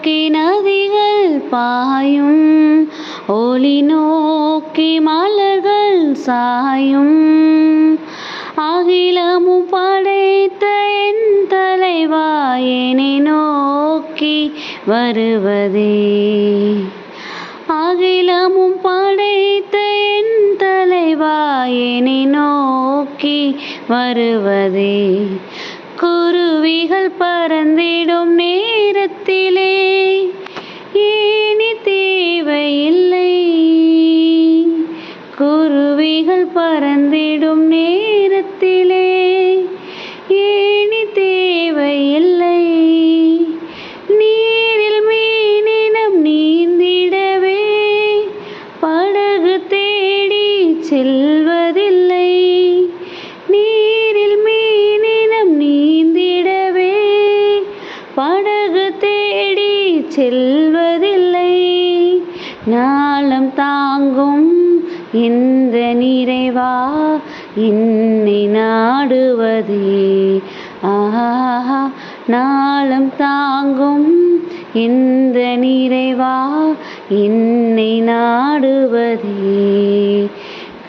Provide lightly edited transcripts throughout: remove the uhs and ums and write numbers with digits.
நோக்கி நதிகள் பாயும், ஒளி நோக்கி மலர்கள் சாயும். அகிலமும் படைத்த என் தலைவா என்னை நோக்கி வருவதே. அகிலமும் படைத்த என் தலைவா என்னை நோக்கி வருவதே. குருவிகள் பறந்திடும் நேரத்திலே ஏணி தேவையில்லை. குருவிகள் பறந்திடும் நேரத்திலே ஏணி தேவையில்லை. நீரில் மீனினம் நீந்திடவே படகு தேடி செல்வதில்லை. நீரில் மீனினம் நீந்திடவே படகு தேடி செல்வதில்லை. நாளம் தாங்கும் இந்த நிறைவா என்னை நாடுவதே. ஆஹா, நாளம் தாங்கும் இந்த நிறைவா என்னை நாடுவதே.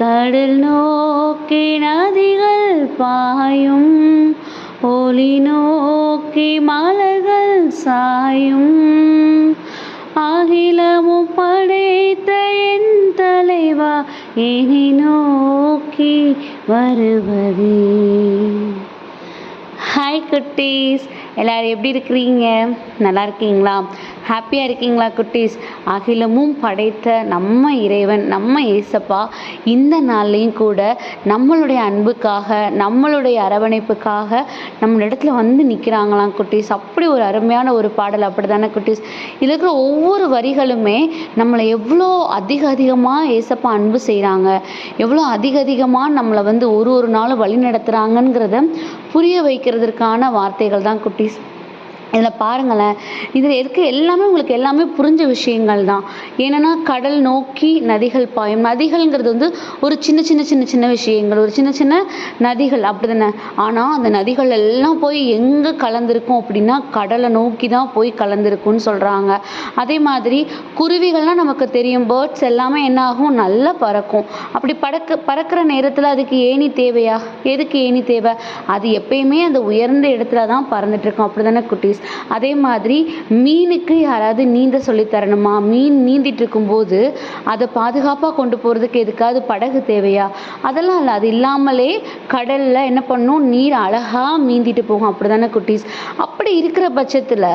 கடல் நோக்கி நதிகள் பாயும், ஒளி நோக்கி மலர்கள் சாயும். அகிலமும் படைத்த என் தலைவா என்னை நோக்கி வருவதே. ஹாய் குட்டீஸ், எல்லோரும் எப்படி இருக்கிறீங்க? நல்லா இருக்கீங்களா? ஹாப்பியாக இருக்கீங்களா குட்டீஸ்? அகிலமும் படைத்த நம்ம இறைவன், நம்ம ஏசப்பா இந்த நாள்லேயும் கூட நம்மளுடைய அன்புக்காக, நம்மளுடைய அரவணைப்புக்காக நம்ம இடத்துல வந்து நிற்கிறாங்களாம் குட்டீஸ். அப்படி ஒரு அருமையான ஒரு பாடல், அப்படி தானே குட்டீஸ்? இதில் இருக்கிற ஒவ்வொரு வரிகளுமே நம்மளை எவ்வளோ அதிகமாக ஏசப்பா அன்பு செய்கிறாங்க, எவ்வளோ அதிகமாக நம்மளை வந்து ஒரு நாளும் வழி நடத்துகிறாங்கங்கிறத புரிய வைக்கிறதுக்கான வார்த்தைகள் தான் குட்டீஸ். இதில் பாருங்களேன், இதில் இருக்க எல்லாமே உங்களுக்கு எல்லாமே புரிஞ்ச விஷயங்கள் தான். ஏன்னா கடல் நோக்கி நதிகள் பாயும். நதிகள்ங்கிறது வந்து ஒரு சின்ன விஷயங்கள், ஒரு சின்ன நதிகள் அப்படி தானே. ஆனால் அந்த நதிகள் எல்லாம் போய் எங்கே கலந்துருக்கும் அப்படின்னா கடலை நோக்கி தான் போய் கலந்துருக்குன்னு சொல்கிறாங்க. அதே மாதிரி குருவிகள்லாம் நமக்கு தெரியும், பேர்ட்ஸ் எல்லாமே என்ன ஆகும், நல்லா பறக்கும். அப்படி பறக்கிற நேரத்தில் அதுக்கு ஏணி தேவையா? எதுக்கு ஏணி தேவை? அது எப்பயுமே அந்த உயர்ந்த இடத்துல தான் பறந்துட்டுருக்கும். அப்படி தானே குட்டீஸ்? அதே மாதிரி மீனுக்கு யாராவது நீந்த சொல்லி தரணுமா? மீன் நீந்திட்டு இருக்கும்போது அதை பாதுகாப்பாக கொண்டு போகிறதுக்கு எதுக்காவது படகு தேவையா? அதெல்லாம் இல்லை. அது இல்லாமலே கடலில் என்ன பண்ணும், நீர் அழகாக மீந்திட்டு போகும். அப்படி தானே குட்டீஸ்? அப்படி இருக்கிற பட்சத்தில்